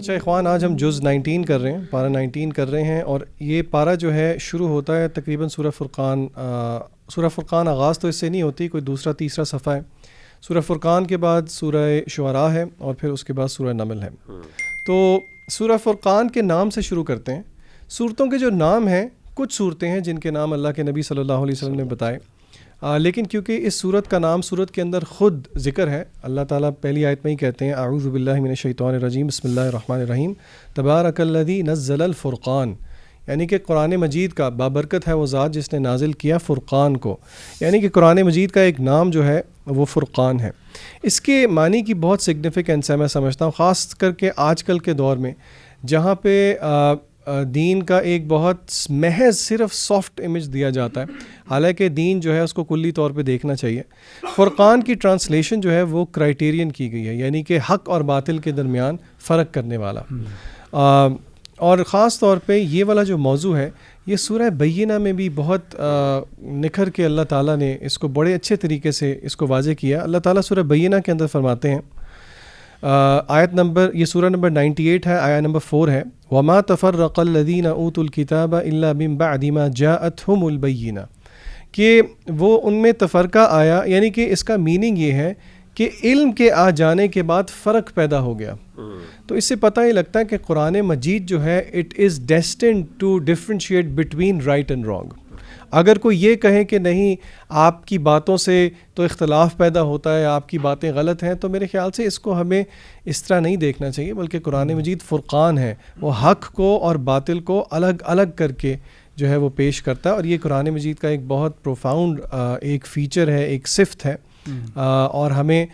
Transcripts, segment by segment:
اچھا اخوان، آج ہم جز 19 کر رہے ہیں، پارہ 19 کر رہے ہیں، اور یہ پارہ جو ہے شروع ہوتا ہے تقریباً سورہ فرقان. سورہ فرقان آغاز تو اس سے نہیں ہوتی، کوئی دوسرا تیسرا صفحہ ہے. سورہ فرقان کے بعد سورہ شعراء ہے، اور پھر اس کے بعد سورہ نمل ہے. تو سورہ فرقان کے نام سے شروع کرتے ہیں. صورتوں کے جو نام ہیں، کچھ صورتیں ہیں جن کے نام اللہ کے نبی صلی اللہ علیہ وسلم نے بتائے، لیکن کیونکہ اس صورت کا نام صورت کے اندر خود ذکر ہے، اللہ تعالیٰ پہلی آیت میں ہی کہتے ہیں اعوذ باللہ من الشیطان الرجیم بسم اللہ الرحمن الرحیم تبارک الذی نزل الفرقان، یعنی کہ قرآن مجید کا بابرکت ہے وہ ذات جس نے نازل کیا فرقان کو، یعنی کہ قرآن مجید کا ایک نام جو ہے وہ فرقان ہے. اس کے معنی کی بہت سگنیفیکنس ہے، میں سمجھتا ہوں، خاص کر کے آج کل کے دور میں جہاں پہ دین کا ایک بہت محض صرف سافٹ امیج دیا جاتا ہے، حالانکہ دین جو ہے اس کو کلی طور پہ دیکھنا چاہیے. فرقان کی ٹرانسلیشن جو ہے وہ کرائٹیرین کی گئی ہے، یعنی کہ حق اور باطل کے درمیان فرق کرنے والا. اور خاص طور پہ یہ والا جو موضوع ہے یہ سورہ بینہ میں بھی بہت نکھر کے اللہ تعالیٰ نے اس کو بڑے اچھے طریقے سے اس کو واضح کیا. اللہ تعالیٰ سورہ بینہ کے اندر فرماتے ہیں، آیت نمبر، یہ سورہ نمبر 98 ہے، آیت نمبر 4 ہے، وَمَا تَفَرَّقَ الَّذِينَ أُوتُوا الْكِتَابَ إِلَّا مِن بَعْدِ مَا جَاءَتْهُمُ الْبَيِّنَةُ، کہ وہ ان میں تفرقہ آیا، یعنی کہ اس کا میننگ یہ ہے کہ علم کے آ جانے کے بعد فرق پیدا ہو گیا. تو اس سے پتہ ہی لگتا ہے کہ قرآن مجید جو ہے it is destined to differentiate between right and wrong. اگر کوئی یہ کہے کہ نہیں آپ کی باتوں سے تو اختلاف پیدا ہوتا ہے، آپ کی باتیں غلط ہیں، تو میرے خیال سے اس کو ہمیں اس طرح نہیں دیکھنا چاہیے، بلکہ قرآن مجید فرقان ہے، وہ حق کو اور باطل کو الگ الگ کر کے جو ہے وہ پیش کرتا ہے. اور یہ قرآن مجید کا ایک بہت پروفاؤنڈ ایک فیچر ہے، ایک صفت ہے. اور ہمیں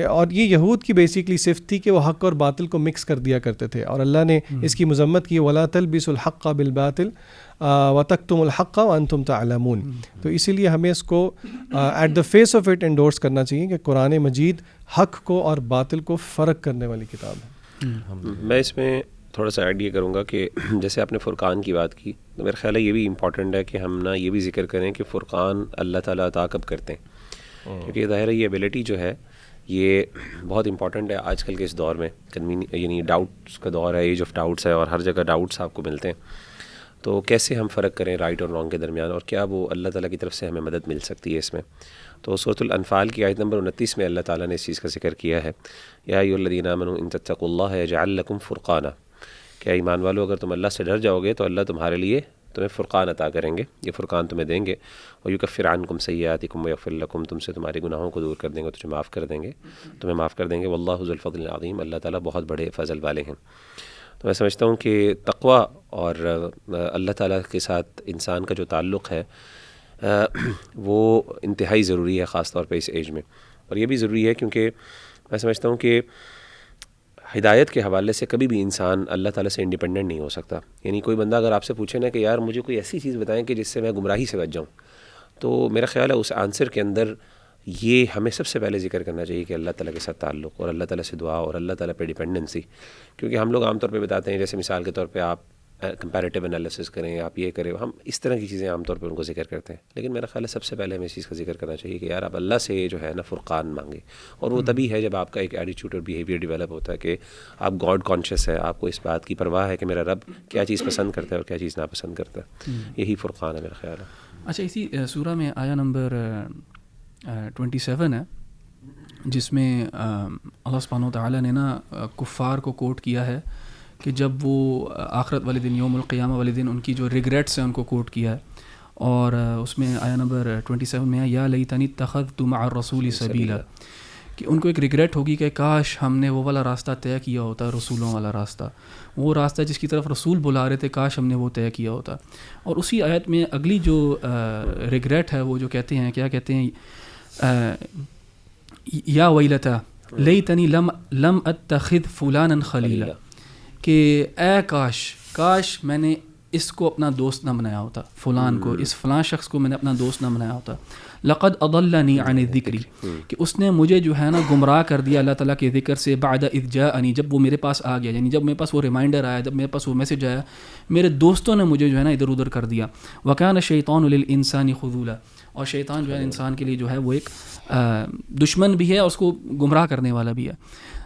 اور یہ یہود کی بیسیکلی صفت تھی کہ وہ حق اور باطل کو مکس کر دیا کرتے تھے، اور اللہ نے اس کی مذمت کی، وَلَا تَلْبِسُوا الْحَقَّ بِالْبَاطِلِ وَتَكْتُمُوا الْحَقَّ وَأَنْتُمْ تَعْلَمُونَ. تو اسی لیے ہمیں اس کو at the face of it endorse کرنا چاہیے کہ قرآن مجید حق کو اور باطل کو فرق کرنے والی کتاب ہے. میں اس میں تھوڑا سا ایڈ یہ کروں گا کہ جیسے آپ نے فرقان کی بات کی، تو میرا خیال ہے یہ بھی امپورٹنٹ ہے کہ ہم نا یہ بھی ذکر کریں کہ فرقان اللہ تعالیٰ عطا کب کرتے ہیں، کیونکہ ظاہر ہے یہ ایبلٹی جو ہے یہ بہت امپورٹنٹ ہے آج کل کے اس دور میں. یعنی ڈاؤٹس کا دور ہے، ایج آف ڈاؤٹس ہے، اور ہر جگہ ڈاؤٹس آپ کو ملتے ہیں. تو کیسے ہم فرق کریں رائٹ اور رانگ کے درمیان، اور کیا وہ اللہ تعالیٰ کی طرف سے ہمیں مدد مل سکتی ہے اس میں. تو سورۃ الانفال کی آیت نمبر 29 میں اللہ تعالیٰ نے اس چیز کا ذکر کیا ہے، یا ایھا الذین آمنوا ان تتقوا اللہ یجعل لکم فرقانا، کہ ایمان والو اگر تم اللہ سے ڈر جاؤ گے تو اللہ تمہارے لیے تمہیں فرقان عطا کریں گے، یہ فرقان تمہیں دیں گے. وَيُكَفِّرْ عَنْكُمْ سَيِّئَاتِكُمْ وَيَغْفِرْ لَكُمْ، تم سے تمہارے گناہوں کو دور کر دیں گے، تمہیں معاف کر دیں گے. وَاللَّهُ ذُو الْفَضْلِ الْعَظِيمِ، اللہ تعالیٰ بہت بڑے فضل والے ہیں. تو میں سمجھتا ہوں کہ تقوی اور اللہ تعالیٰ کے ساتھ انسان کا جو تعلق ہے وہ انتہائی ضروری ہے، خاص طور پہ اس ایج میں. اور یہ بھی ضروری ہے کیونکہ میں سمجھتا ہوں کہ ہدایت کے حوالے سے کبھی بھی انسان اللہ تعالیٰ سے انڈیپینڈنٹ نہیں ہو سکتا. یعنی کوئی بندہ اگر آپ سے پوچھے نا کہ یار مجھے کوئی ایسی چیز بتائیں کہ جس سے میں گمراہی سے بچ جاؤں، تو میرا خیال ہے اس آنسر کے اندر یہ ہمیں سب سے پہلے ذکر کرنا چاہیے کہ اللہ تعالیٰ کے ساتھ تعلق، اور اللہ تعالیٰ سے دعا، اور اللہ تعالیٰ پہ ڈیپینڈنسی. کیونکہ ہم لوگ عام طور پہ بتاتے ہیں، جیسے مثال کے طور پہ آپ کمپیریٹیو انالیسس کریں، آپ یہ کریں، ہم اس طرح کی چیزیں عام طور پہ ان کو ذکر کرتے ہیں. لیکن میرا خیال ہے سب سے پہلے ہمیں اس چیز کا ذکر کرنا چاہیے کہ یار آپ اللہ سے جو ہے نا فرقان مانگے. اور وہ تبھی ہے جب آپ کا ایک ایٹیٹیوڈ اور بیہیویئر ڈیولپ ہوتا ہے کہ آپ گاڈ کانشیس ہے، آپ کو اس بات کی پرواہ ہے کہ میرا رب کیا چیز پسند کرتا ہے اور کیا چیز ناپسند کرتا ہے. یہی فرقان ہے میرا خیال ہے. اچھا، اسی سورہ میں آیا نمبر 27 ہے، جس میں اللہ سبحانہ وتعالیٰ نے نا کفار کو کوٹ کیا ہے کہ جب وہ آخرت والے دن، یوم القیامہ والے دن، ان کی جو ریگریٹس ہیں ان کو کوٹ کیا ہے. اور اس میں آیا نمبر 27 میں یا لیتنی اتخذت مع الرسول سبیلا، کہ ان کو ایک ریگریٹ ہوگی کہ کاش ہم نے وہ والا راستہ طے کیا ہوتا، رسولوں والا راستہ، وہ راستہ جس کی طرف رسول بلا رہے تھے، کاش ہم نے وہ طے کیا ہوتا. اور اسی آیت میں اگلی جو ریگریٹ ہے وہ جو کہتے ہیں، کیا کہتے ہیں، یا ویلتا لیتنی لم اتخذ فلانا خلیلا، کہ اے کاش میں نے اس کو اپنا دوست نہ بنایا ہوتا، فلان کو، اس فلاں شخص کو میں نے اپنا دوست نہ بنایا ہوتا. لقد اضلنی عن الذکر، کہ اس نے مجھے جو ہے نا گمراہ کر دیا اللہ تعالیٰ کے ذکر سے، بعد اذ جاءنی، جب وہ میرے پاس آ گیا، یعنی جب میرے پاس وہ ریمائنڈر آیا، جب میرے پاس وہ میسج آیا، میرے دوستوں نے مجھے جو ہے نا ادھر ادھر کر دیا. وکان الشیطان للانسان خذولا، اور شیطان جو ہے انسان کے لیے جو ہے وہ ایک دشمن بھی ہے اور اس کو گمراہ کرنے والا بھی ہے.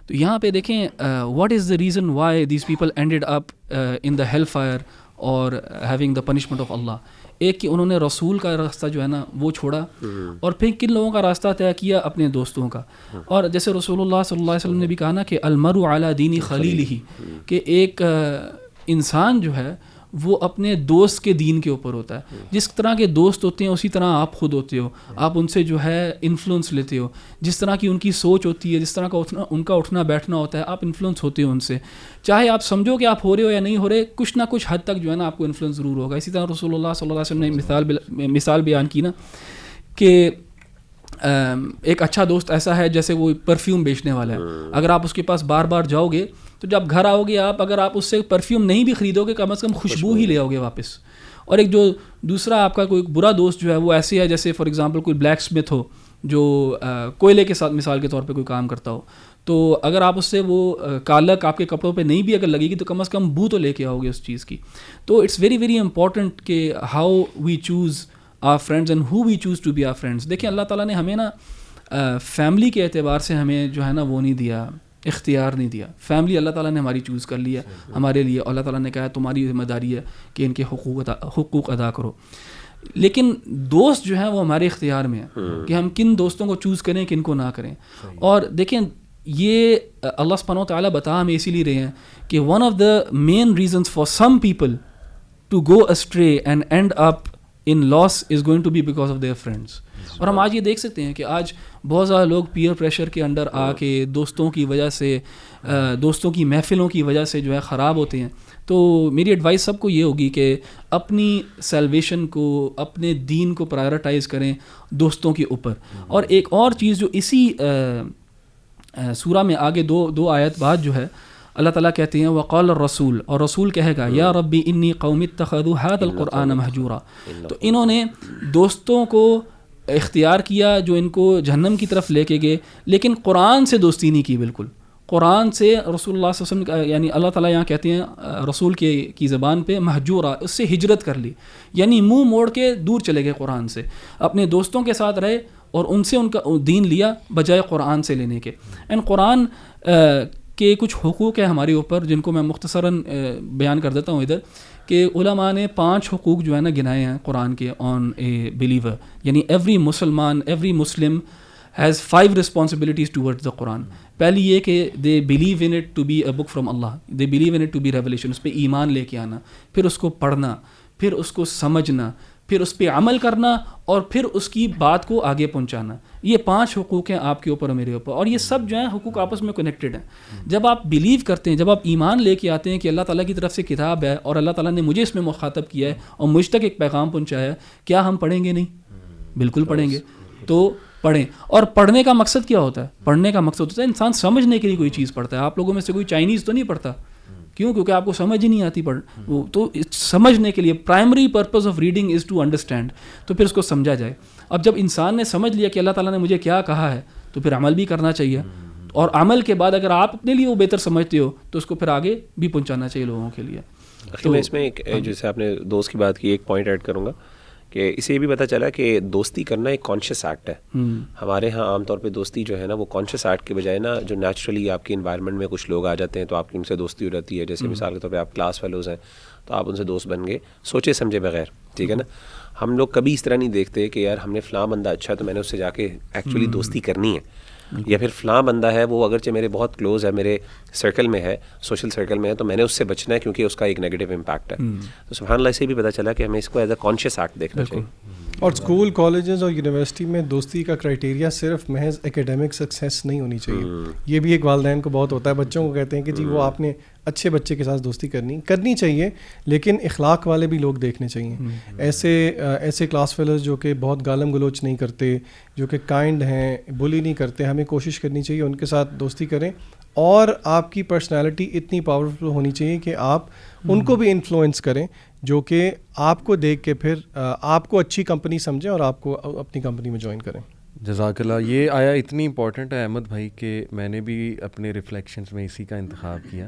تو یہاں پہ دیکھیں what is the reason why these people ended up in the hell fire اور ہیونگ دا پنشمنٹ آف اللہ. ایک کہ انہوں نے رسول کا راستہ جو ہے نا وہ چھوڑا, اور پھر کن لوگوں کا راستہ طے کیا, اپنے دوستوں کا. اور جیسے رسول اللہ صلی اللہ علیہ وسلم نے بھی کہا نا کہ المرء علی دین خلیلہ, کہ ایک انسان جو ہے وہ اپنے دوست کے دین کے اوپر ہوتا ہے. جس طرح کے دوست ہوتے ہیں اسی طرح آپ خود ہوتے ہو, آپ ان سے جو ہے انفلوئنس لیتے ہو. جس طرح کی ان کی سوچ ہوتی ہے, جس طرح کا ان کا اٹھنا بیٹھنا ہوتا ہے, آپ انفلوئنس ہوتے ہو ان سے. چاہے آپ سمجھو کہ آپ ہو رہے ہو یا نہیں ہو رہے, کچھ نہ کچھ حد تک جو ہے نا آپ کو انفلوئنس ضرور ہوگا. اسی طرح رسول اللہ صلی اللہ علیہ وسلم نے مثال بیان کی نا کہ ایک اچھا دوست ایسا ہے جیسے وہ پرفیوم بیچنے والا ہے. اگر آپ اس کے پاس بار بار جاؤ گے تو جب گھر آؤ گے آپ, اگر آپ اس سے پرفیوم نہیں بھی خریدو گے کم از کم خوشبو ہی لے آؤ گے واپس. اور ایک جو دوسرا آپ کا کوئی برا دوست جو ہے وہ ایسے ہے جیسے فار ایگزامپل کوئی بلیک اسمتھ ہو جو کوئلے کے ساتھ مثال کے طور پہ کوئی کام کرتا ہو, تو اگر آپ اس سے وہ کالک آپ کے کپڑوں پہ نہیں بھی اگر لگے گی تو کم از کم بو تو لے کے آؤ گے اس چیز کی. تو اٹس ویری ویری امپورٹنٹ کہ how we choose our friends and who we choose to be our friends. دیکھیں اللہ تعالیٰ نے ہمیں نا فیملی کے اعتبار سے ہمیں جو ہے نا وہ نہیں دیا, اختیار نہیں دیا. فیملی اللہ تعالیٰ نے ہماری چوز کر لیا ہمارے لیے, اللہ تعالیٰ نے کہا تمہاری ذمہ داری ہے کہ ان کے حقوق ادا کرو. لیکن دوست جو ہیں وہ ہمارے اختیار میں ہیں کہ ہم کن دوستوں کو چوز کریں کن کو نہ کریں. اور دیکھیں یہ اللہ سبحانہ و تعالیٰ بتا ہمیں اسی لیے رہے ہیں کہ one of the main reasons for some people to go astray and end up in loss is going to be because of their friends. اور ہم آج یہ دیکھ سکتے ہیں کہ آج بہت زیادہ لوگ پیئر پریشر کے انڈر آ کے دوستوں کی وجہ سے, دوستوں کی محفلوں کی وجہ سے جو ہے خراب ہوتے ہیں. تو میری ایڈوائس سب کو یہ ہوگی کہ اپنی سیلویشن کو, اپنے دین کو پرائرٹائز کریں دوستوں کے اوپر. اور ایک اور چیز جو اسی سورہ میں آگے دو آیت بعد جو ہے اللہ تعالیٰ کہتے ہیں وقال الرسول, اور رسول کہے گا یا ربی انی قوم اتخذوا ھذا القرآن مہجورا. تو انہوں نے دوستوں کو اختیار کیا جو ان کو جہنم کی طرف لے کے گئے, لیکن قرآن سے دوستی نہیں کی. بالکل قرآن سے رسول اللہ صلی اللہ علیہ وسلم یعنی اللہ تعالیٰ یہاں کہتے ہیں رسول کی زبان پہ مہجورا, اس سے ہجرت کر لی, یعنی منہ موڑ کے دور چلے گئے قرآن سے. اپنے دوستوں کے ساتھ رہے اور ان سے ان کا دین لیا بجائے قرآن سے لینے کے. اینڈ قرآن کے کچھ حقوق ہیں ہمارے اوپر جن کو میں مختصراً بیان کر دیتا ہوں ادھر, کہ علماء نے 5 حقوق جو ہے نا گنائے ہیں قرآن کے آن اے بلیور. یعنی ایوری مسلمان, every Muslim has 5 responsibilities towards the Quran. پہلی یہ کہ they believe in it to be a book from Allah, they believe in it to be revelation, اس پہ ایمان لے کے آنا, پھر اس کو پڑھنا, پھر اس کو سمجھنا, پھر اس پہ عمل کرنا, اور پھر اس کی بات کو آگے پہنچانا. یہ 5 حقوق ہیں آپ کے اوپر اور میرے اوپر, اور یہ سب جو ہیں حقوق آپس میں کنیکٹڈ ہیں. جب آپ بلیو کرتے ہیں, جب آپ ایمان لے کے آتے ہیں کہ اللہ تعالیٰ کی طرف سے کتاب ہے اور اللہ تعالیٰ نے مجھے اس میں مخاطب کیا ہے اور مجھ تک ایک پیغام پہنچایا ہے, کیا ہم پڑھیں گے نہیں؟ بالکل پڑھیں گے. تو پڑھیں. اور پڑھنے کا مقصد کیا ہوتا ہے؟ پڑھنے کا مقصد ہوتا ہے انسان سمجھنے کے لیے کوئی چیز پڑھتا ہے. آپ لوگوں میں سے کوئی چائنیز تو نہیں پڑھتا, کیوں؟ کیونکہ آپ کو سمجھ ہی نہیں آتی وہ. تو سمجھنے کے لیے primary purpose of reading is to understand, تو پھر اس کو سمجھا جائے. اب جب انسان نے سمجھ لیا کہ اللہ تعالیٰ نے مجھے کیا کہا ہے تو پھر عمل بھی کرنا چاہیے, اور عمل کے بعد اگر آپ اپنے لیے وہ بہتر سمجھتے ہو تو اس کو پھر آگے بھی پہنچانا چاہیے لوگوں کے لیے. تو میں اس میں ایک جیسے آپ نے دوست کی بات کی, ایک پوائنٹ ایڈ کروں گا کہ اسے یہ بھی پتہ چلا کہ دوستی کرنا ایک کانشیس ایکٹ ہے. ہمارے ہاں عام طور پہ دوستی جو ہے نا وہ کانشیس ایکٹ کے بجائے نا جو نیچرلی آپ کے انوائرمنٹ میں کچھ لوگ آ جاتے ہیں تو آپ کی ان سے دوستی ہو جاتی ہے. جیسے مثال کے طور پہ آپ کلاس فیلوز ہیں تو آپ ان سے دوست بن گئے سوچے سمجھے بغیر, ٹھیک ہے نا. ہم لوگ کبھی اس طرح نہیں دیکھتے کہ یار ہم نے فلاں بندہ اچھا تو میں نے اس سے جا کے ایکچولی دوستی کرنی ہے, یا پھر فلاں بندہ ہے وہ اگرچہ میرے بہت کلوز ہے, میرے سرکل میں ہے, سوشل سرکل میں ہے, تو میں نے اس سے بچنا ہے کیونکہ اس کا ایک نیگیٹو امپیکٹ ہے. تو سبحان اللہ سے بھی پتہ چلا کہ ہمیں اس کو ایز اے کانشیس ایکٹ دیکھنا چاہیے. اور اسکول, کالجز اور یونیورسٹی میں دوستی کا کرائٹیریا صرف محض اکیڈمک سکسیس نہیں ہونی چاہیے. یہ بھی ایک والدین کو بہت ہوتا ہے, بچوں کو کہتے ہیں کہ جی وہ آپ نے اچھے بچے کے ساتھ دوستی کرنی چاہیے, لیکن اخلاق والے بھی لوگ دیکھنے چاہیے. ایسے کلاس فیلوز جو کہ بہت گالم گلوچ نہیں کرتے, جو کہ کائنڈ ہیں, بلی نہیں کرتے, ہمیں کوشش کرنی چاہیے ان کے ساتھ دوستی کریں. اور آپ کی پرسنالٹی اتنی پاورفل ہونی چاہیے کہ آپ ان کو بھی انفلوئنس کریں جو کہ آپ کو دیکھ کے پھر آپ کو اچھی کمپنی سمجھیں اور آپ کو اپنی کمپنی میں جوائن کریں. جزاک اللہ. یہ آیا اتنی امپورٹنٹ ہے احمد بھائی کہ میں نے بھی اپنے ریفلیکشنز میں اسی کا انتخاب کیا.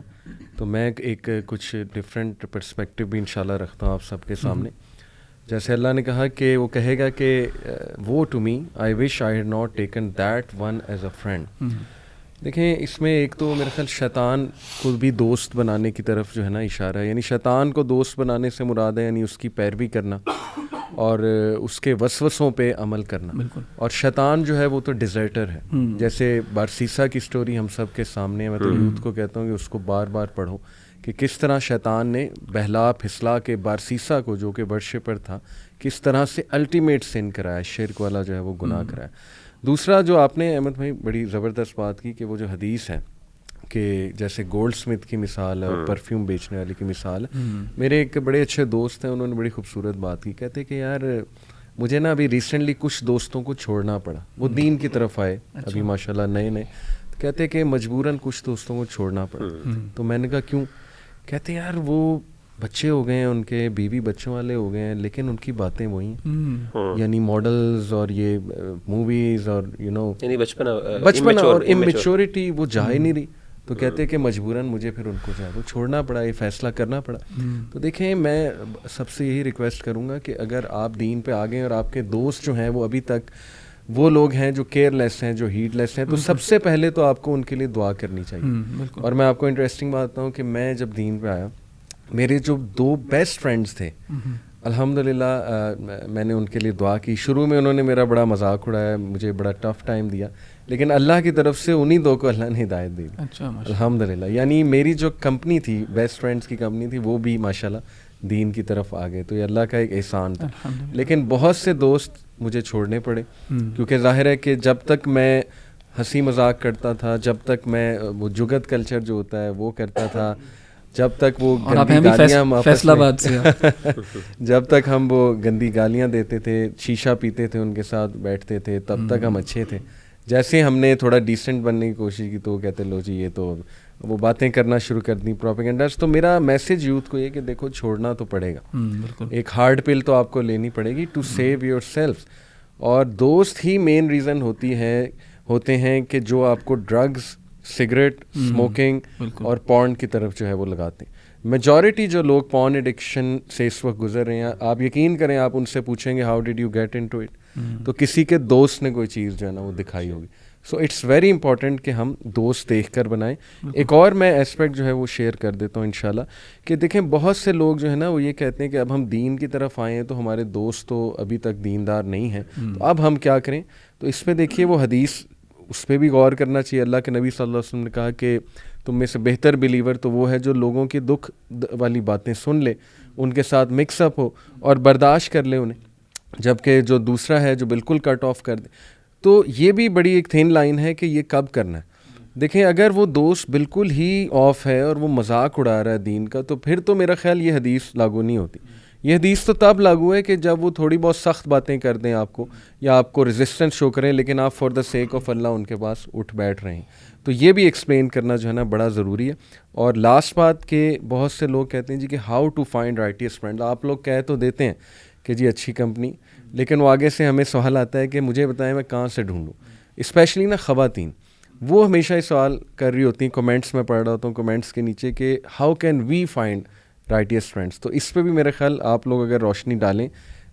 تو میں ایک کچھ ڈفرینٹ پرسپیکٹیو بھی انشاءاللہ رکھتا ہوں آپ سب کے سامنے. جیسے اللہ نے کہا کہ وہ کہے گا کہ وہ to me I wish I had not taken that one as a friend. دیکھیں اس میں ایک تو میرے خیال شیطان کو بھی دوست بنانے کی طرف جو ہے نا اشارہ ہے، یعنی شیطان کو دوست بنانے سے مراد ہے یعنی اس کی پیروی کرنا اور اس کے وسوسوں پہ عمل کرنا. بالکل. اور شیطان جو ہے وہ تو ڈیزرٹر ہے. جیسے بارسیسا کی سٹوری ہم سب کے سامنے ہے، میں تو یوتھ کو کہتا ہوں کہ اس کو بار بار پڑھو کہ کس طرح شیطان نے بہلا پھسلا کے بارسیسا کو جو کہ ورشپر تھا کس طرح سے الٹیمیٹ سن کرایا، شرک والا جو ہے وہ گناہ کرایا. دوسرا جو آپ نے احمد بھائی بڑی زبردست بات کی کہ وہ جو حدیث ہے کہ جیسے گولڈ سمتھ کی مثال ہے اور پرفیوم بیچنے والے کی مثال ہے. میرے ایک بڑے اچھے دوست ہیں، انہوں نے بڑی خوبصورت بات کی، کہتے کہ یار مجھے نا ابھی ریسنٹلی کچھ دوستوں کو چھوڑنا پڑا، وہ دین کی طرف آئے ابھی ماشاءاللہ نئے نئے، کہتے کہ مجبوراً کچھ دوستوں کو چھوڑنا پڑا. تو میں نے کہا کیوں؟ کہتے یار وہ بچے ہو گئے ہیں، ان کے بیوی بچوں والے ہو گئے ہیں، لیکن ان کی باتیں وہی ہیں، یعنی ماڈلز اور یہ موویز اور یعنی بچپنا اور امیچورٹی وہ جا ہی نہیں رہی. تو کہتے کہ مجبوراً مجھے پھر ان کو جو ہے وہ چھوڑنا پڑا، یہ فیصلہ کرنا پڑا. تو دیکھیں میں سب سے یہی ریکویسٹ کروں گا کہ اگر آپ دین پہ آ گئے اور آپ کے دوست جو ہیں وہ ابھی تک وہ لوگ ہیں جو کیئر لیس ہیں، جو ہیڈ لیس ہیں، تو سب سے پہلے تو آپ کو ان کے لیے دعا کرنی چاہیے. اور میں آپ کو انٹرسٹنگ بات بتاؤں کہ میں جب دین پہ آیا میرے جو 2 بیسٹ فرینڈس تھے الحمدللہ میں نے ان کے لیے دعا کی. شروع میں انہوں نے میرا بڑا مذاق اڑایا، مجھے بڑا ٹف ٹائم دیا، لیکن اللہ کی طرف سے انہی 2 کو اللہ نے ہدایت دی. الحمدللہ. یعنی میری جو کمپنی تھی، بیسٹ فرینڈس کی کمپنی تھی، وہ بھی ماشاءاللہ دین کی طرف آ گئے. تو یہ اللہ کا ایک احسان تھا. لیکن بہت سے دوست مجھے چھوڑنے پڑے کیونکہ ظاہر ہے کہ جب تک میں ہنسی مذاق کرتا تھا، جب تک میں وہ جگت کلچر جو ہوتا ہے وہ کرتا تھا، جب تک وہ گندی گالیاں جب تک ہم وہ گندی گالیاں دیتے تھے، شیشہ پیتے تھے، ان کے ساتھ بیٹھتے تھے، تب تک ہم اچھے تھے. جیسے ہم نے تھوڑا ڈیسنٹ بننے کی کوشش کی تو وہ کہتے لو جی یہ تو وہ باتیں کرنا شروع کر دیں پروپیگنڈاز. تو میرا میسیج یوتھ کو یہ کہ دیکھو چھوڑنا تو پڑے گا، ایک ہارڈ پل تو آپ کو لینی پڑے گی ٹو سیو یور سیلف. اور دوست ہی مین ریزن ہوتے ہیں کہ جو آپ کو ڈرگز، سگریٹ، اسموکنگ اور پورن کی طرف جو ہے وہ لگاتے ہیں. میجورٹی جو لوگ پورن ایڈکشن سے اس وقت گزر رہے ہیں، آپ یقین کریں آپ ان سے پوچھیں گے how did you get into it, تو کسی کے دوست نے کوئی چیز جو ہے نا وہ دکھائی ہوگی. سو اٹس ویری امپورٹنٹ کہ ہم دوست دیکھ کر بنائیں. ایک اور میں اسپیکٹ جو ہے وہ شیئر کر دیتا ہوں انشاءاللہ کہ دیکھیں بہت سے لوگ جو ہے نا وہ یہ کہتے ہیں کہ اب ہم دین کی طرف آئے ہیں تو ہمارے دوست تو ابھی تک دیندار نہیں ہیں، تو اب ہم کیا کریں. تو اس پہ دیکھیے وہ حدیث، اس پہ بھی غور کرنا چاہیے. اللہ کے نبی صلی اللہ علیہ وسلم نے کہا کہ تم میں سے بہتر بلیور تو وہ ہے جو لوگوں کے دکھ والی باتیں سن لے، ان کے ساتھ مکس اپ ہو اور برداشت کر لے انہیں، جبکہ جو دوسرا ہے جو بالکل کٹ آف کر دے. تو یہ بھی بڑی ایک تھن لائن ہے کہ یہ کب کرنا ہے. دیکھیں اگر وہ دوست بالکل ہی آف ہے اور وہ مذاق اڑا رہا ہے دین کا، تو پھر تو میرا خیال یہ حدیث لاگو نہیں ہوتی. یہ حدیث تو تب لاگو ہے کہ جب وہ تھوڑی بہت سخت باتیں کر دیں آپ کو یا آپ کو ریزسٹنس شو کریں، لیکن آپ فار دا سیک آف اللہ ان کے پاس اٹھ بیٹھ رہے ہیں. تو یہ بھی ایکسپلین کرنا جو ہے نا بڑا ضروری ہے. اور لاسٹ بات کہ بہت سے لوگ کہتے ہیں جی کہ how to find righteous friend. آپ لوگ کہہ تو دیتے ہیں کہ جی اچھی کمپنی، لیکن وہ آگے سے ہمیں سوال آتا ہے کہ مجھے بتائیں میں کہاں سے ڈھونڈوں. اسپیشلی نا خواتین، وہ ہمیشہ یہ سوال کر رہی ہوتی ہیں، کمنٹس میں پڑھ رہا ہوتا ہوں کمنٹس کے نیچے کہ how can we find righteous friends. تو اس پہ بھی میرا خیال آپ لوگ اگر روشنی ڈالیں.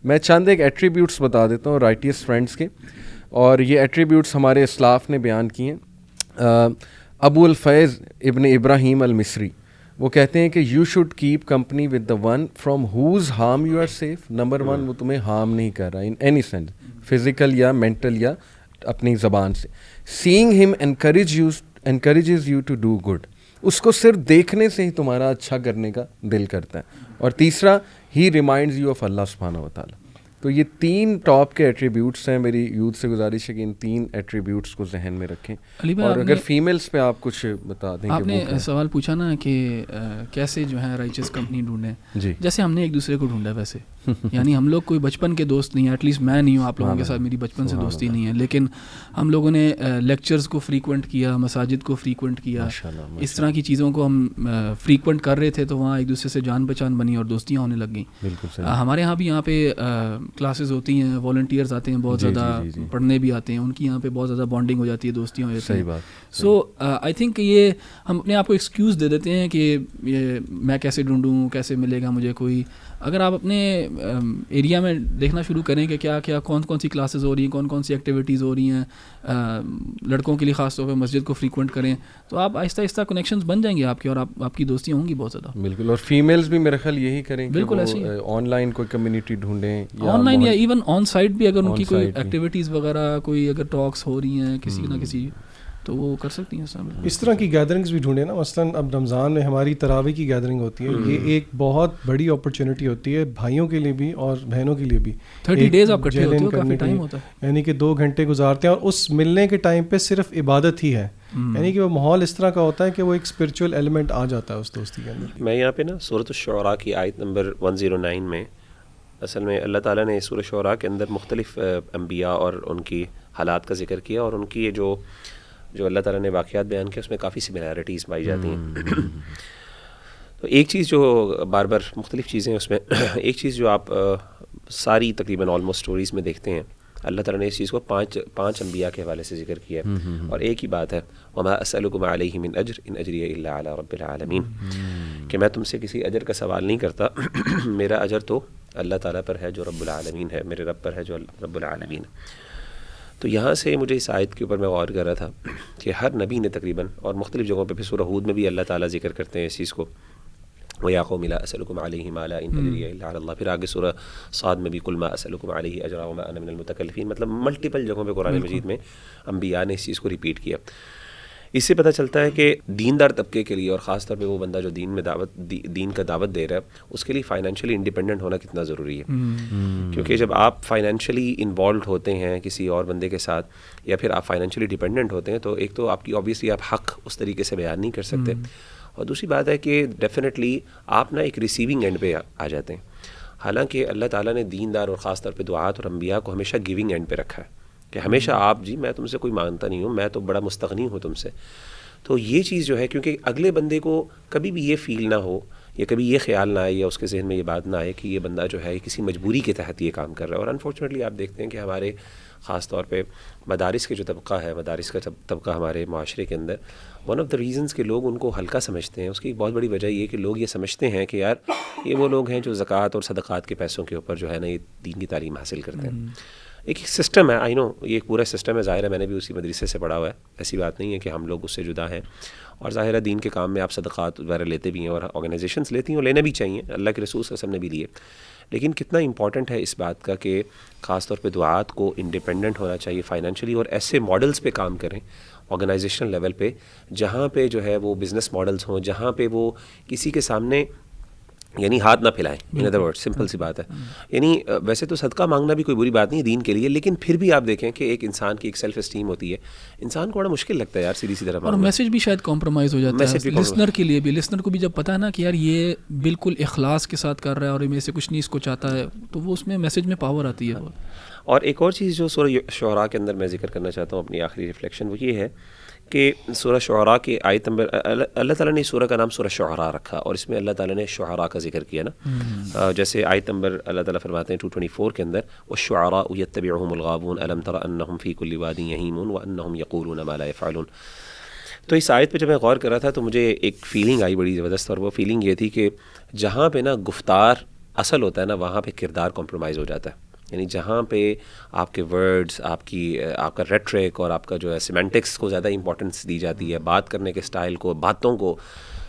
میں چند ایک ایٹریبیوٹس بتا دیتا ہوں رائٹیس فرینڈس کے، اور یہ ایٹریبیوٹس ہمارے اسلاف نے بیان کیے ہیں. ابو الفیض ابن ابراہیم المصری وہ کہتے ہیں کہ you should keep company with the one from whose harm you are safe. Number 1 وہ تمہیں ہارم نہیں کر رہا ان اینی سینس، فزیکل یا مینٹل یا اپنی زبان سے. سینگ ہم encourages you to do good. اس کو صرف دیکھنے سے ہی تمہارا اچھا کرنے کا دل کرتا ہے. اور تیسرا ہی ریمائنڈز یو آف اللہ سبحانہ و تعالیٰ. تو یہ 3 ٹاپ کے ایٹریبیوٹس ہیں. میری یوتھ سے گزارش ہے کہ ان 3 ایٹریبیوٹس کو ذہن میں رکھیں. اور اگر فیمیلز پہ آپ کچھ بتا دیں. آپ نے سوال پوچھا نا کہ کیسے جو ہے رائچس کمپنی ڈھونڈیں. جی جیسے ہم نے ایک دوسرے کو ڈھونڈا ویسے یعنی ہم لوگ کوئی بچپن کے دوست نہیں ہیں، ایٹ لیسٹ میں نہیں ہوں، آپ لوگوں کے ساتھ میری بچپن سے دوستی نہیں ہے، لیکن ہم لوگوں نے لیکچرز کو فریکوینٹ کیا، مساجد کو فریکوینٹ کیا، اس طرح کی چیزوں کو ہم فریکوینٹ کر رہے تھے، تو وہاں ایک دوسرے سے جان پہچان بنی اور دوستیاں ہونے لگ گئیں. ہمارے یہاں بھی یہاں پہ کلاسز ہوتی ہیں، والنٹیئرز آتے ہیں بہت زیادہ، پڑھنے بھی آتے ہیں، ان کی یہاں پہ بہت زیادہ بانڈنگ ہو جاتی ہے، دوستیاں ہو جاتی ہیں. سو آئی تھنک یہ ہم اپنے آپ کو ایکسکیوز دے دیتے ہیں کہ میں کیسے ڈھونڈوں، کیسے ملے گا مجھے کوئی اگر آپ اپنے ایریا میں دیکھنا شروع کریں کہ کیا کیا کون کون سی کلاسز ہو رہی ہیں, کون کون سی ایکٹیویٹیز ہو رہی ہیں, لڑکوں کے لیے خاص طور پہ مسجد کو فریکوینٹ کریں, تو آپ آہستہ آہستہ کنیکشنز بن جائیں گے آپ کے, اور آپ کی دوستیاں ہوں گی بہت زیادہ. بالکل. اور فیمیلز بھی میرے خیال یہی کریں, بالکل ایسے ہی آن لائن کوئی کمیونٹی ڈھونڈیں, آن لائن یا ایون آن سائٹ بھی, اگر ان کی کوئی ایکٹیویٹیز وغیرہ, کوئی اگر ٹاکس ہو رہی ہیں کسی نہ کسی, تو وہ کر سکتی ہیں سب. اس طرح کی گیدرنگز بھی ڈھونڈیں نا. مثلاً اب رمضان میں ہماری تراویح کی گیدرنگ ہوتی ہے, یہ ایک بہت بڑی اپرچونٹی ہوتی ہے بھائیوں کے لیے بھی اور بہنوں کے لیے بھی. 30 days آپ کٹھے ہوتے ہو, کافی ٹائم ہوتا ہے, یعنی کہ 2 گھنٹے گزارتے ہیں, اور اس ملنے کے ٹائم پہ صرف عبادت ہی ہے, یعنی کہ وہ ماحول اس طرح کا ہوتا ہے کہ وہ ایک اسپرچول ایلیمنٹ آ جاتا ہے اس دوستی کے اندر. میں یہاں پہ نا سورۃ الشعراء کی آیت نمبر 109 میں, اصل میں اللہ تعالیٰ نے سورۃ الشعراء کے اندر مختلف انبیاء اور ان کی حالات کا ذکر کیا, اور ان کی یہ جو اللہ تعالیٰ نے واقعات بیان کیا اس میں کافی سملیرٹیز پائی جاتی ہیں. تو ایک چیز جو بار بار مختلف چیزیں اس میں, ایک چیز جو آپ ساری تقریباً آلموسٹ سٹوریز میں دیکھتے ہیں, اللہ تعالیٰ نے اس چیز کو پانچ انبیاء کے حوالے سے ذکر کیا ہے, اور ایک ہی بات ہے, وما اسألکم علیہ من اجر ان اجری الا علی رب العالمین, کہ میں تم سے کسی اجر کا سوال نہیں کرتا, میرا اجر تو اللہ تعالیٰ پر ہے جو رب العالمین ہے, میرے رب پر ہے جو رب العالمین ہے. تو یہاں سے مجھے اس آیت کے اوپر میں غور کر رہا تھا کہ ہر نبی نے تقریباً, اور مختلف جگہوں پہ بھی, سورہ ہود میں بھی اللہ تعالیٰ ذکر کرتے ہیں اس چیز کو, وَيَا قَوْمِ لَا أَسْأَلُكُمْ عَلَيْهِ مَالًا إِنْ أَجْرِيَ إِلَّا عَلَى اللَّهِ. پھر آگے سورہ صاد میں بھی قُلْ مَا أَسْأَلُكُمْ عَلَيْهِ أَجْرًا وَمَا أَنَا مِنَ الْمُتَكَلِّفِينَ, مطلب ملٹیپل جگہوں پہ قرآن مجید میں انبیاء نے اس چیز کو ریپیٹ کیا. اس سے پتہ چلتا ہے کہ دیندار طبقے کے لیے, اور خاص طور پہ وہ بندہ جو دین کا دعوت دے رہا ہے, اس کے لیے فائنینشلی انڈیپینڈنٹ ہونا کتنا ضروری ہے. کیونکہ جب آپ فائنینشلی انوالوڈ ہوتے ہیں کسی اور بندے کے ساتھ, یا پھر آپ فائنینشلی ڈیپینڈنٹ ہوتے ہیں, تو ایک تو آپ کی آبویسلی آپ حق اس طریقے سے بیان نہیں کر سکتے, اور دوسری بات ہے کہ ڈیفینیٹلی آپ نا ایک ریسیونگ اینڈ پہ آ جاتے ہیں. حالانکہ اللہ تعالیٰ نے دیندار اور خاص طور پہ دعات اور انبیاء کو ہمیشہ گیونگ اینڈ پہ رکھا ہے, کہ ہمیشہ آپ, جی میں تم سے کوئی مانگتا نہیں ہوں, میں تو بڑا مستغنی ہوں تم سے. تو یہ چیز جو ہے, کیونکہ اگلے بندے کو کبھی بھی یہ فیل نہ ہو, یا کبھی یہ خیال نہ آئے, یا اس کے ذہن میں یہ بات نہ آئے کہ یہ بندہ جو ہے کسی مجبوری کے تحت یہ کام کر رہا ہے. اور انفارچونیٹلی آپ دیکھتے ہیں کہ ہمارے خاص طور پہ مدارس کے جو طبقہ ہے, مدارس کا طبقہ ہمارے معاشرے کے اندر, ون آف دا ریزنس کہ لوگ ان کو ہلکا سمجھتے ہیں, اس کی ایک بہت بڑی وجہ یہ کہ لوگ یہ سمجھتے ہیں کہ یار یہ وہ لوگ ہیں جو زکوٰۃ اور صدقات کے پیسوں کے اوپر جو ہے نا یہ دین کی تعلیم حاصل کرتے ہیں. ایک سسٹم ہے, آئی نو یہ ایک پورا سسٹم ہے, ظاہر ہے میں نے بھی اسی مدرسے سے پڑھا ہوا ہے, ایسی بات نہیں ہے کہ ہم لوگ اس سے جدا ہیں, اور ظاہر ہے دین کے کام میں آپ صدقات وغیرہ لیتے بھی ہیں, اور آرگنائزیشنس لیتی ہیں, اور لینا بھی چاہیے, اللہ کے رسول صلی اللہ علیہ وسلم نے بھی لیے. لیکن کتنا امپورٹنٹ ہے اس بات کا کہ خاص طور پہ دعات کو انڈیپینڈنٹ ہونا چاہیے فائنینشلی, اور ایسے ماڈلز پہ کام کریں آرگنائزیشنل لیول پہ, جہاں پہ جو ہے وہ بزنس ماڈلز ہوں, جہاں پہ وہ کسی کے سامنے یعنی ہاتھ نہ پھیلائیں. ان ادر ورڈ, سمپل سی بات ہے. یعنی ویسے تو صدقہ مانگنا بھی کوئی بری بات نہیں ہے دین کے لیے, لیکن پھر بھی آپ دیکھیں کہ ایک انسان کی ایک سیلف اسٹیم ہوتی ہے, انسان کو بڑا مشکل لگتا ہے یار سیدھی سی طرح, اور میسج بھی شاید کمپرومائز ہو جاتا ہے لسنر کے لیے بھی. لسنر کو بھی جب پتہ ہے نا کہ یار یہ بالکل اخلاص کے ساتھ کر رہا ہے اور میں سے کچھ نہیں اس کو چاہتا ہے, تو وہ اس میں میسج میں پاور آتی ہے. اور ایک اور چیز جو سورہ شعراء کے اندر میں ذکر کرنا چاہتا ہوں, اپنی آخری ریفلیکشن, وہ یہ ہے کہ سورہ شعراء کی آیت نمبر, اللہ تعالیٰ نے سورہ کا نام سورہ شعراء رکھا, اور اس میں اللہ تعالیٰ نے شعراء کا ذکر کیا نا. جیسے آیت نمبر اللہ تعالیٰ فرماتے ہیں 224 کے اندر, وَالشُّعَرَاءُ يَتَّبِعُهُمُ الْغَاوُونَ أَلَمْ تَرَ أَنَّهُمْ فِي كُلِّ وَادٍ يَهِيمُونَ وَأَنَّهُمْ يَقُولُونَ مَا لَا يَفْعَلُونَ. تو اس آیت پہ جب میں غور کر رہا تھا تو مجھے ایک فیلنگ آئی بڑی زبردست, اور وہ فیلنگ یہ تھی کہ جہاں پہ نا گفتار اصل ہوتا ہے نا, وہاں پہ کردار کمپرومائز ہو جاتا ہے. یعنی جہاں پہ آپ کے ورڈز, آپ کا ریٹرک اور آپ کا جو ہے سیمینٹکس کو زیادہ امپورٹنس دی جاتی ہے, بات کرنے کے سٹائل کو, باتوں کو,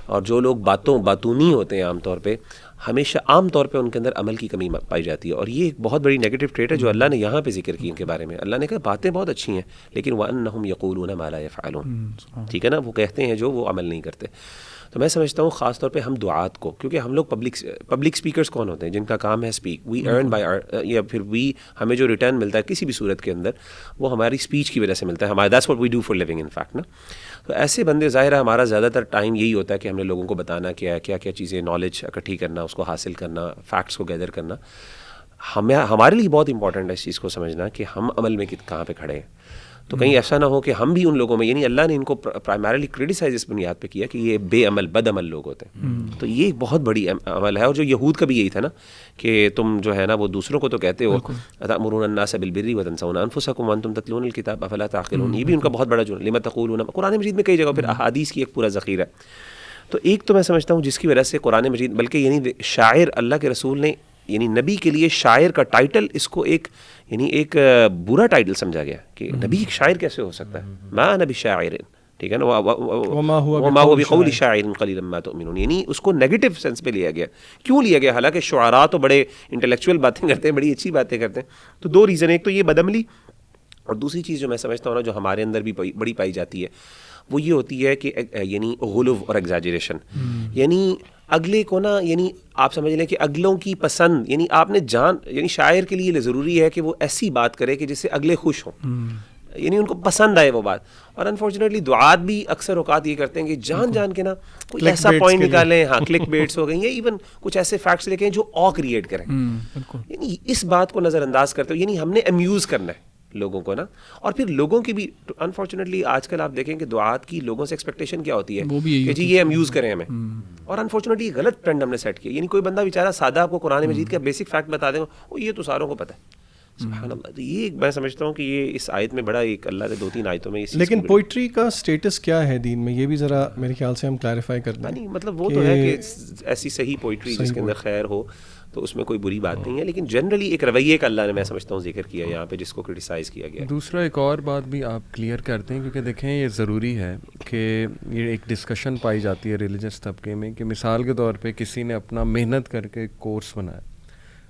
اور جو لوگ باتونی ہوتے ہیں عام طور پہ, ہمیشہ عام طور پہ ان کے اندر عمل کی کمی پائی جاتی ہے. اور یہ ایک بہت بڑی نیگیٹو ٹریٹ ہے جو اللہ نے یہاں پہ ذکر کی ان کے بارے میں. اللہ نے کہا باتیں بہت اچھی ہیں, لیکن وَأَنَّهُمْ يَقُولُونَ مَا لَا يَفْعَلُونَ, ٹھیک ہے نا, وہ کہتے ہیں جو وہ عمل نہیں کرتے. تو میں سمجھتا ہوں خاص طور پہ ہم دعات کو, کیونکہ ہم لوگ پبلک اسپیکرز کون ہوتے ہیں جن کا کام ہے اسپیک, وی ارن بائی, یا پھر ہمیں جو ریٹرن ملتا ہے کسی بھی صورت کے اندر وہ ہماری اسپیچ کی وجہ سے ملتا ہے, ہمارا that's what we do for living in fact نا. تو ایسے بندے, ظاہر ہے ہمارا زیادہ تر ٹائم یہی ہوتا ہے کہ ہم نے لوگوں کو بتانا کیا کیا چیزیں, نالج اکٹھی کرنا, اس کو حاصل کرنا, فیکٹس کو گیدر کرنا. ہمارے لیے بہت امپورٹنٹ ہے اس چیز کو سمجھنا کہ ہم عمل میں کہاں پہ کھڑے ہیں. تو کہیں ایسا نہ ہو کہ ہم بھی ان لوگوں میں, یعنی اللہ نے ان کو پرائمریلی کرٹیسائز اس بنیاد پہ کیا کہ یہ بے عمل بد عمل لوگ ہوتے ہیں. تو یہ ایک بہت بڑی عمل ہے, اور جو یہود کا بھی یہی تھا نا کہ تم جو ہے نا وہ دوسروں کو تو کہتے ہو تأمرون الناس بالبر وتنسون انفسکم وانتم تتلون الکتاب افلا تعقلون, یہ بھی ان کا بہت بڑا جو لما تقولون, قرآن مجید میں کئی جگہ, پھر احادیث کی ایک پورا ذخیرہ ہے. تو ایک تو میں سمجھتا ہوں جس کی وجہ سے قرآن مجید، بلکہ یعنی شاعر، اللہ کے رسول نے یعنی نبی کے لیے شاعر کا ٹائٹل اس کو ایک یعنی ایک برا ٹائٹل سمجھا گیا کہ نبی ایک شاعر کیسے ہو سکتا ہے، ما نبی شاعر، ٹھیک ہے نا، وما هو بقول شاعر قلیلا ما تؤمنون، یعنی اس کو نیگیٹو سینس پہ لیا گیا. کیوں لیا گیا؟ حالانکہ شعراء تو بڑے انٹلیکچوئل باتیں کرتے ہیں، بڑی اچھی باتیں کرتے ہیں. تو دو ریزن، ایک تو یہ بدعملی، اور دوسری چیز جو میں سمجھتا ہوں نا جو ہمارے اندر بھی بڑی پائی جاتی ہے وہ یہ ہوتی ہے کہ یعنی غلو اور ایگزاجریشن، یعنی اگلے کو نا، یعنی آپ سمجھ لیں کہ اگلوں کی پسند، یعنی آپ نے یعنی شاعر کے لیے ضروری ہے کہ وہ ایسی بات کرے کہ جس سے اگلے خوش ہوں، یعنی ان کو پسند آئے وہ بات. اور انفارچونیٹلی دعات بھی اکثر اوقات یہ کرتے ہیں کہ جان کے نا کوئی ایسا پوائنٹ نکالیں، ہاں کلک بیٹس ہو گئی یا ایون کچھ ایسے فیکٹس لے کے جو آ کریٹ کریں، یعنی اس بات کو نظر انداز کرتے ہو، یعنی ہم نے امیوز کرنا ہے لوگوں کو نا. اور پھر لوگوں کی بھی انفارچونیٹلی آج کل آپ دیکھیں کہ دعات کی لوگوں سے ایکسپیکٹیشن کیا ہوتی ہے کہ جی یہ امیوز کریں ہمیں، اور انفارچونیٹلی غلط ٹرینڈ ہم نے سیٹ کیا. یعنی کوئی بندہ بیچارہ سادہ آپ کو قرآن مجید کا بیسک فیکٹ بتا دیں وہ یہ تو ساروں کو پتہ ہے، سبحان اللہ. تو یہ میں سمجھتا ہوں کہ یہ اس آیت میں بڑا ایک اللہ نے 2-3 آیتوں میں. لیکن پوئٹری کا اسٹیٹس کیا ہے دین میں، یہ بھی ذرا میرے خیال سے ہم کلیریفائی کر دیں. نہیں مطلب وہ تو ہے کہ ایسی صحیح پوئٹری جس کے اندر خیر ہو تو اس میں کوئی بری بات نہیں ہے، لیکن جنرلی ایک رویے کا اللہ نے میں سمجھتا ہوں ذکر کیا یہاں پہ جس کو کرٹیسائز کیا گیا. دوسرا ایک اور بات بھی آپ کلیئر کرتے ہیں کیونکہ دیکھیں یہ ضروری ہے کہ یہ ایک ڈسکشن پائی جاتی ہے ریلیجس طبقے میں کہ مثال کے طور پہ کسی نے اپنا محنت کر کے کورس بنایا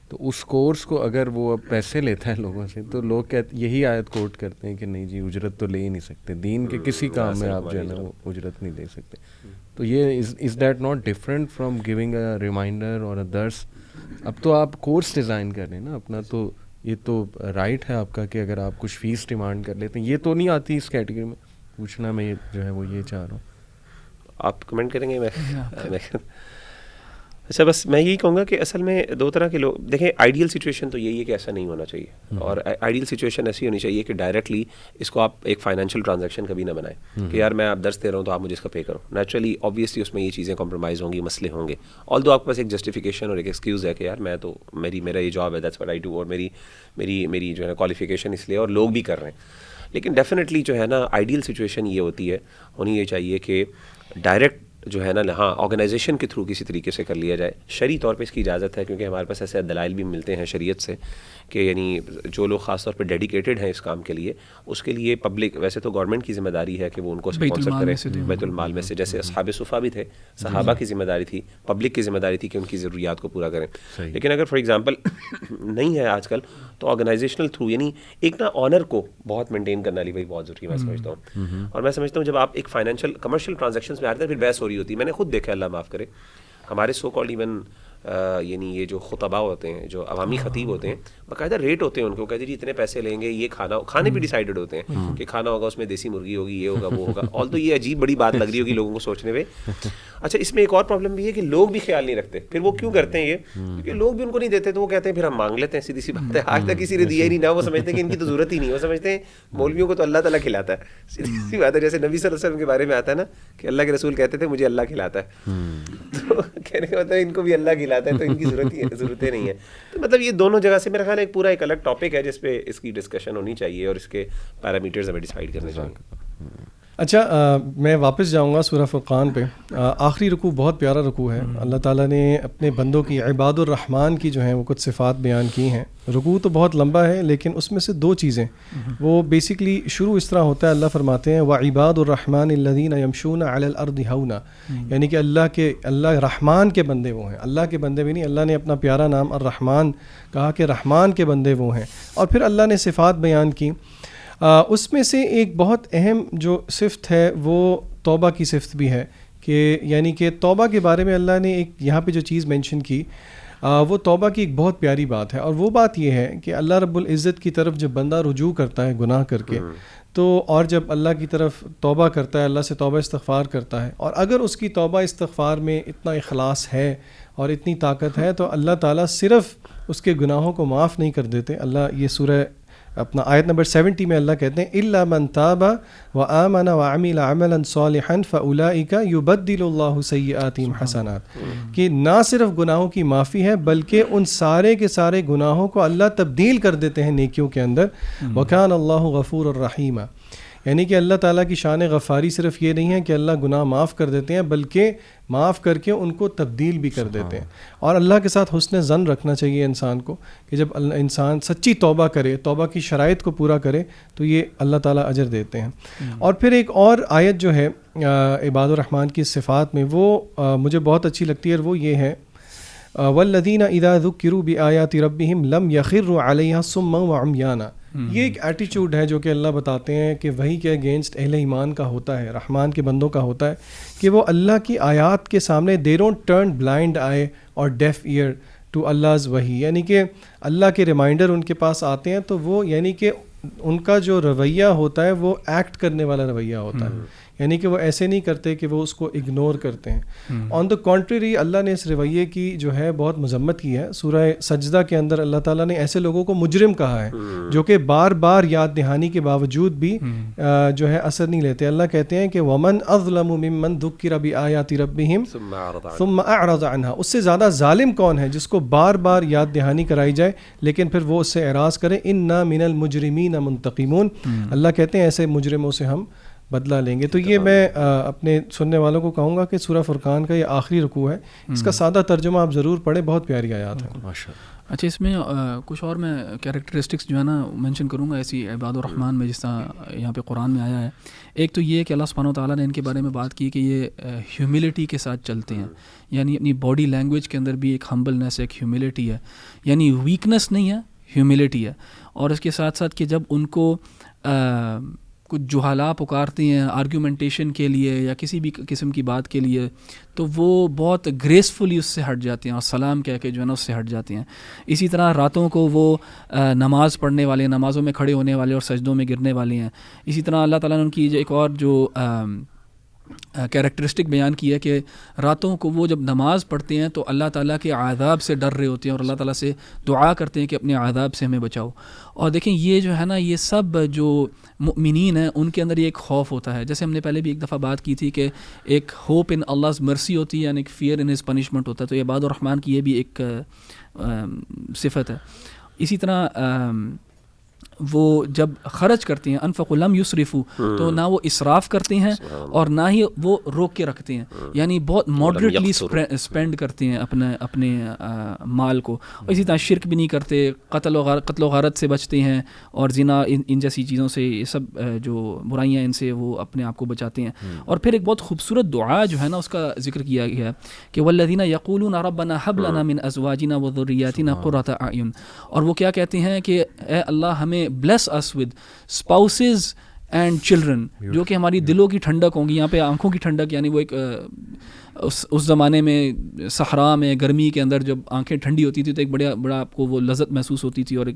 تو اس کورس کو اگر وہ پیسے لیتا ہے لوگوں سے تو لوگ یہی آیت کوٹ کرتے ہیں کہ نہیں جی اجرت تو لے ہی نہیں سکتے، دین کے کسی کام میں آپ جو ہے نا وہ اجرت نہیں دے سکتے. تو یہ is that not different from giving a reminder اور اے درس؟ اب تو آپ کورس ڈیزائن کر رہے ہیں نا اپنا، تو یہ تو رائٹ ہے آپ کا کہ اگر آپ کچھ فیس ڈیمانڈ کر لیتے ہیں. یہ تو نہیں آتی اس کیٹیگری میں، پوچھنا میں جو ہے وہ یہ چاہ رہا ہوں. آپ کمنٹ کریں گے؟ اچھا بس میں یہی کہوں گا کہ اصل میں دو طرح کے لوگ دیکھیں. آئیڈیل سچویشن تو یہی ہے کہ ایسا نہیں ہونا چاہیے، اور آئیڈیل سچویشن ایسی ہونی چاہیے کہ ڈائریکٹلی اس کو آپ ایک فائنینشیل ٹرانزیکشن کبھی نہ بنائیں کہ یار میں آپ درس دے رہا ہوں تو آپ مجھے اس کا پے کرو. نیچرلی آبویسلی اس میں یہ چیزیں کمپرومائز ہوں گی، مسئلے ہوں گے. آلدو آپ کے پاس ایک جسٹیفیکیشن اور ایک ایکسکیوز ہے کہ یار میں تو میرا یہ جاب ہے، دیٹس واٹ آئی ڈو، اور میری جو ہے نا کوالیفیکیشن اس لیے، اور لوگ بھی کر رہے ہیں. لیکن ڈیفینیٹلی جو ہے نا آئیڈیل سچویشن یہ ہوتی ہے، ہونی یہ چاہیے کہ ڈائریکٹ جو ہے نا ہاں آرگنائزیشن کے تھرو کسی طریقے سے کر لیا جائے. شرعی طور پہ اس کی اجازت ہے کیونکہ ہمارے پاس ایسے دلائل بھی ملتے ہیں شریعت سے کہ یعنی جو لوگ خاص طور پہ ڈیڈیکیٹڈ ہیں اس کام کے لیے، اس کے لیے پبلک ویسے تو گورنمنٹ کی ذمہ داری ہے کہ وہ ان کو اسپانسر کرے بیت المال میں سے، جیسے اصحاب صفا بھی تھے، صحابہ کی ذمہ داری تھی، پبلک کی ذمہ داری تھی کہ ان کی ضروریات کو پورا کریں. لیکن اگر فار ایگزامپل نہیں ہے آج کل تو آرگنائزیشنل تھرو یعنی ایک نا آنر کو بہت مینٹین کرنا لی بھائی بہت ضروری میں سمجھتا ہوں. اور میں سمجھتا ہوں جب آپ ایک فائنینشیل کمرشیل ٹرانزیکشنز میں آتے ہیں پھر بحث ہو رہی ہوتی ہے. میں نے خود دیکھا، اللہ معاف کرے، ہمارے سو کالڈ ایون یعنی یہ جو خطباء ہوتے ہیں، جو عوامی خطیب ہوتے ہیں، باقاعدہ ریٹ ہوتے ہیں ان کو، کہتے ہیں جی اتنے پیسے لیں گے، یہ کھانے بھی ڈیسائیڈڈ ہوتے ہیں کہ کھانا ہوگا اس میں دیسی مرغی ہوگی، یہ ہوگا وہ ہوگا. آل تو یہ عجیب بڑی بات لگ رہی ہوگی لوگوں کو سوچنے میں. اچھا اس میں ایک اور پرابلم بھی ہے کہ لوگ بھی خیال نہیں رکھتے. پھر وہ کیوں کرتے ہیں یہ؟ کیونکہ لوگ بھی ان کو نہیں دیتے تو وہ کہتے ہیں پھر ہم مانگ لیتے ہیں. سیدھی سی بات ہے، آج تک کسی نے دیا ہی نہیں نہ. وہ سمجھتے ہیں کہ ان کی تو ضرورت ہی نہیں. وہ سمجھتے ہیں مولویوں کو تو اللہ تعالیٰ کھلاتا ہے. سیدھی سی بات ہے، جیسے نبی صلی اللہ علیہ وسلم کے بارے میں آتا ہے نا کہ اللہ کے رسول کہتے تھے مجھے اللہ کھلاتا ہے، تو کہنے کا مطلب ان کو بھی اللہ کھلاتا ہے تو ان کی ضرورتیں نہیں ہیں. تو مطلب یہ دونوں جگہ سے میرا خیال ایک پورا ایک الگ ٹاپک ہے جس پہ اس کی ڈسکشن ہونی چاہیے اور اس کے پیرامیٹرز ہمیں ڈیسائیڈ کرنے چاہیے. اچھا میں واپس جاؤں گا سورہ فرقان پہ. آخری رکوع بہت پیارا رکوع ہے. اللہ تعالیٰ نے اپنے بندوں کی عباد الرحمن کی جو ہیں وہ کچھ صفات بیان کی ہیں. رکوع تو بہت لمبا ہے لیکن اس میں سے دو چیزیں وہ بیسکلی شروع اس طرح ہوتا ہے. اللہ فرماتے ہیں وَعِبَادُ الرَّحْمَنِ الَّذِينَ يَمْشُونَ عَلَى الْأَرْضِ هَوْنًا، یعنی کہ اللہ رحمان کے بندے وہ ہیں. اللہ کے بندے بھی نہیں، اللہ نے اپنا پیارا نام الرحمن کہا کہ رحمان کے بندے وہ ہیں. اور پھر اللہ نے صفات بیان کی. اس میں سے ایک بہت اہم جو صفت ہے وہ توبہ کی صفت بھی ہے کہ یعنی کہ توبہ کے بارے میں اللہ نے ایک یہاں پہ جو چیز مینشن کی وہ توبہ کی ایک بہت پیاری بات ہے. اور وہ بات یہ ہے کہ اللہ رب العزت کی طرف جب بندہ رجوع کرتا ہے گناہ کر کے تو، اور جب اللہ کی طرف توبہ کرتا ہے، اللہ سے توبہ استغفار کرتا ہے، اور اگر اس کی توبہ استغفار میں اتنا اخلاص ہے اور اتنی طاقت ہے تو اللہ تعالیٰ صرف اس کے گناہوں کو معاف نہیں کر دیتے. اللہ یہ سورہ اپنا آیت نمبر 70 میں اللہ کہتے ہیں الا من تاب وآمن وعمل عملا صالحا فاولئک یبدل اللہ سیئاتہم حسنات، کہ نہ صرف گناہوں کی معافی ہے بلکہ ان سارے کے سارے گناہوں کو اللہ تبدیل کر دیتے ہیں نیکیوں کے اندر. وکان اللہ غفور الرحیم، یعنی کہ اللہ تعالیٰ کی شان غفاری صرف یہ نہیں ہے کہ اللہ گناہ معاف کر دیتے ہیں، بلکہ معاف کر کے ان کو تبدیل بھی کر دیتے ہیں. اور اللہ کے ساتھ حسن ظن رکھنا چاہیے انسان کو کہ جب انسان سچی توبہ کرے، توبہ کی شرائط کو پورا کرے، تو یہ اللہ تعالیٰ اجر دیتے ہیں. اور پھر ایک اور آیت جو ہے عباد الرحمن کی صفات میں، وہ مجھے بہت اچھی لگتی ہے، اور وہ یہ ہے والذین اذا ذکروا بآیات ربہم لم یخروا علیہا صما وعمیانا. یہ ایک ایٹیچیوڈ ہے جو کہ اللہ بتاتے ہیں کہ وہی کے اگینسٹ اہل ایمان کا ہوتا ہے، رحمان کے بندوں کا ہوتا ہے، کہ وہ اللہ کی آیات کے سامنے دے ڈونٹ ٹرن بلائنڈ آئی اور ڈیف ایئر ٹو اللہز وحی. یعنی کہ اللہ کے ریمائنڈر ان کے پاس آتے ہیں تو وہ یعنی کہ ان کا جو رویہ ہوتا ہے وہ ایکٹ کرنے والا رویہ ہوتا ہے، یعنی کہ وہ ایسے نہیں کرتے کہ وہ اس کو اگنور کرتے ہیں. آن دا کانٹریری اللہ نے اس رویے کی جو ہے بہت مذمت کی ہے. سورہ سجدہ کے اندر اللہ تعالیٰ نے ایسے لوگوں کو مجرم کہا ہے جو کہ بار بار یاد دہانی کے باوجود بھی جو ہے اثر نہیں لیتے. اللہ کہتے ہیں کہ وَمَنْ أَظْلَمُ مِمَّنْ ذُكِّرَ بِآيَاتِ رَبِّهِمْ ثُمَّ أَعْرَضَ عَنْهَا. اس سے زیادہ ظالم کون ہے جس کو بار بار یاد دہانی کرائی جائے لیکن پھر وہ اس سے اعراض کرے. اِنَّا مِنَ الْمُجْرِمِينَ مُنْتَقِمُونَ. اللہ کہتے ہیں ایسے مجرموں سے ہم بدلہ لیں گے. تو یہ میں اپنے سننے والوں کو کہوں گا کہ سورہ فرقان کا یہ آخری رکوع ہے، اس کا سادہ ترجمہ آپ ضرور پڑھیں، بہت پیاری آیات ہیں. اچھا، اس میں کچھ اور میں کیریکٹرسٹکس جو ہے نا مینشن کروں گا ایسی عباد الرحمن میں جس طرح یہاں پہ قرآن میں آیا ہے. ایک تو یہ کہ اللہ سبحانہ وتعالیٰ نے ان کے بارے میں بات کی کہ یہ ہیوملٹی کے ساتھ چلتے ہیں، یعنی اپنی باڈی لینگویج کے اندر بھی ایک ہمبلنس ہے، ایک ہیوملٹی ہے، یعنی ویکنس نہیں ہے، ہیوملٹی ہے. اور اس کے ساتھ ساتھ کہ جب ان کو کچھ جہالا پکارتے ہیں آرگیومنٹیشن کے لیے یا کسی بھی قسم کی بات کے لیے، تو وہ بہت گریسفلی اس سے ہٹ جاتے ہیں اور سلام کہہ کے جو ہے نا اس سے ہٹ جاتے ہیں. اسی طرح راتوں کو وہ نماز پڑھنے والے، نمازوں میں کھڑے ہونے والے اور سجدوں میں گرنے والے ہیں. اسی طرح اللہ تعالیٰ نے ان کی ایک اور جو کیریکٹرسٹک بیان کی ہے کہ راتوں کو وہ جب نماز پڑھتے ہیں تو اللہ تعالیٰ کے عذاب سے ڈر رہے ہوتے ہیں اور اللہ تعالیٰ سے دعا کرتے ہیں کہ اپنے عذاب سے ہمیں بچاؤ. اور دیکھیں یہ جو ہے نا یہ سب جو مؤمنین ہیں ان کے اندر یہ ایک خوف ہوتا ہے. جیسے ہم نے پہلے بھی ایک دفعہ بات کی تھی کہ ایک ہوپ ان اللہ's مرسی ہوتی ہے، یعنی ایک فیئر ان ہز پنشمنٹ ہوتا ہے. تو عباد الرحمن کی یہ بھی ایک صفت ہے. اسی طرح وہ جب خرچ کرتے ہیں انفقوا لم یسرفوا، تو نہ وہ اسراف کرتے ہیں اور نہ ہی وہ روک کے رکھتے ہیں، یعنی بہت ماڈریٹلی اسپینڈ کرتے ہیں اپنے مال کو. اور اسی طرح شرک بھی نہیں کرتے، قتل و غارت سے بچتے ہیں اور زنا ان جیسی چیزوں سے، یہ سب جو برائیاں ان سے وہ اپنے آپ کو بچاتے ہیں. اور پھر ایک بہت خوبصورت دعا جو ہے نا اس کا ذکر کیا گیا ہے کہ والذین یقولون ربنا هب لنا من ازواجنا وذریاتنا قرۃ اعین. اور وہ کیا کہتے ہیں کہ اے اللہ ہمیں bless us with spouses and children، جو کہ ہماری دلوں کی ٹھنڈک ہوں گی. یہاں پہ آنکھوں کی ٹھنڈک یعنی وہ ایک اس زمانے میں صحرا میں گرمی کے اندر جب آنکھیں ٹھنڈی ہوتی تھی تو ایک بڑا آپ کو وہ لذت محسوس ہوتی تھی، اور ایک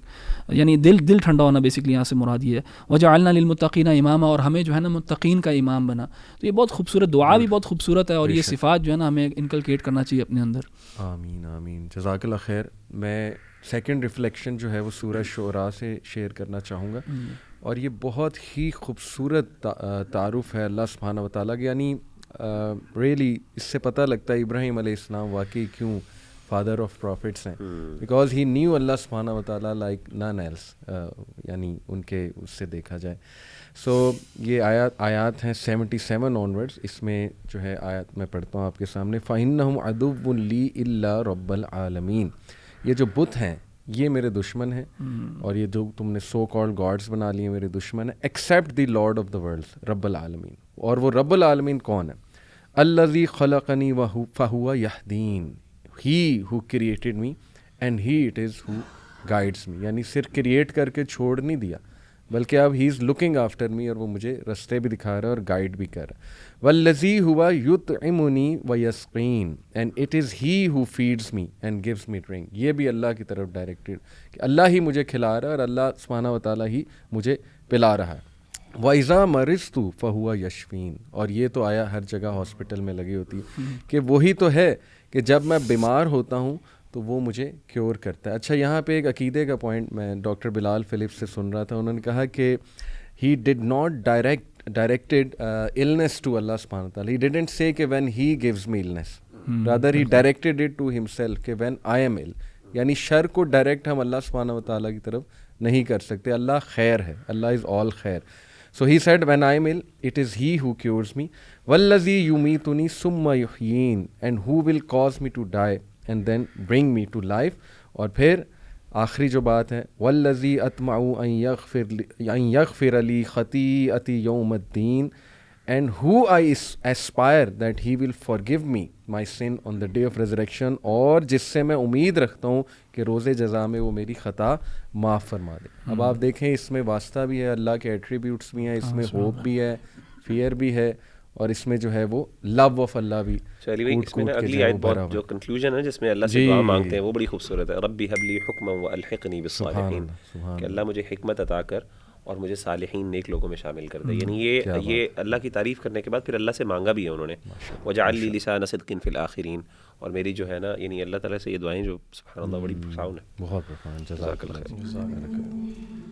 یعنی دل ٹھنڈا ہونا بیسکلی یہاں سے مراد یہ ہے. وجعلنا للمتقین اماما، اور ہمیں جو ہے نا متقین کا امام بنا. تو یہ بہت خوبصورت دعا بھی بہت خوبصورت ہے، اور یہ صفات جو ہے نا ہمیں انکلکیٹ کرنا چاہیے اپنے اندر. آمین آمین، جزاک اللہ خیر. میں سیکنڈ ریفلیکشن جو ہے وہ سورہ شعراء سے شیئر کرنا چاہوں گا، اور یہ بہت ہی خوبصورت تعارف ہے اللہ سبحانہ وتعالیٰ کی. یعنی ریئلی اس سے پتہ لگتا ہے ابراہیم علیہ السلام واقعی کیوں فادر آف پروفٹس ہیں، بیکاز ہی نیو اللہ سبحانہ وتعالیٰ لائک نان ایلس، یعنی ان کے اس سے دیکھا جائے. سو یہ آیات ہیں 77 آنورڈس. اس میں جو ہے آیات میں پڑھتا ہوں آپ کے سامنے. فَإِنَّهُمْ عَدُوٌّ لِّي إِلَّا رَبَّ الْعَالَمِينَ. یہ جو بت ہیں یہ میرے دشمن ہیں، اور یہ جو تم نے سو کالڈ گاڈز بنا لیے میرے دشمن ہیں، accept the lord of the world رب العالمین. اور وہ رب العالمین کون ہے؟ الذی خلقنی فہو یہدین، he who created me and he it is who guides me. یعنی صرف کریٹ کر کے چھوڑ نہیں دیا بلکہ اب ہی از لکنگ آفٹر می، اور وہ مجھے رستے بھی دکھا رہا ہے اور گائیڈ بھی کر رہا ہے. والذی ہوا یطعمنی ویسقین and it is he who feeds me and gives me drink. یہ بھی اللہ کی طرف ڈائریکٹڈ کہ اللہ ہی مجھے کھلا رہا ہے اور اللہ سبحانہ وتعالیٰ ہی مجھے پلا رہا ہے. وَإِذَا مَرِضْتُ فَهُوَ يَشْفِينِ. اور یہ تو آیا ہر جگہ ہاسپٹل میں لگی ہوتی ہے کہ وہی تو ہے کہ جب میں بیمار ہوتا ہوں تو وہ مجھے کیور کرتا ہے. اچھا یہاں پہ ایک عقیدے کا پوائنٹ میں ڈاکٹر بلال فلپس سے سن رہا تھا. انہوں نے کہا کہ he did not directed illness to Allah subhanahu wa ta'ala. He didn't say کہ when he gives me illness, rather he directed it to himself کہ when I am ill. یعنی شر کو ڈائریکٹ ہم اللہ سبحانہ و تعالیٰ کی طرف نہیں کر سکتے. اللہ خیر ہے، اللہ از آل خیر. So he said, when I am ill, it is he who cures me. Wallazi yumituni summa yuhyin, and who will cause me to die and then bring me to life. اور پھر آخری جو بات ہے والذی اطمع ان یغفر لی خطیئتی یوم الدین, and who I aspire that he will forgive me my sin on the day of resurrection, اور جس سے میں امید رکھتا ہوں کہ روز جزا میں وہ میری خطا معاف فرما دے. اب آپ دیکھیں اس میں واسطہ بھی ہے, اللہ کے ایٹریبیوٹس بھی ہیں, اس میں ہوپ بھی ہے, فیئر بھی ہے, اور اس میں جو ہے وہ لو آف اللہ بھی. چلیے بھائی اس میں نا اگلی آیت بہت جو کنکلوژن ہے جس میں اللہ سے دعا مانگتے ہیں وہ بڑی خوبصورت ہے. ربی ہب لی حکما والحقنی بالصالحین, کہ اللہ مجھے حکمت عطا کر اور مجھے صالحین نیک لوگوں میں شامل کر دے. یعنی یہ اللہ کی تعریف کرنے کے بعد پھر اللہ سے مانگا بھی ہے انہوں نے, وجعل لی لسان صدق فی الآخرین, اور میری جو ہے نا یعنی اللہ تعالیٰ سے یہ دعائیں جو سبحان اللہ بڑی پرفاؤنڈ ہے. بہت پرفاؤنڈ. جزاک اللہ خیر.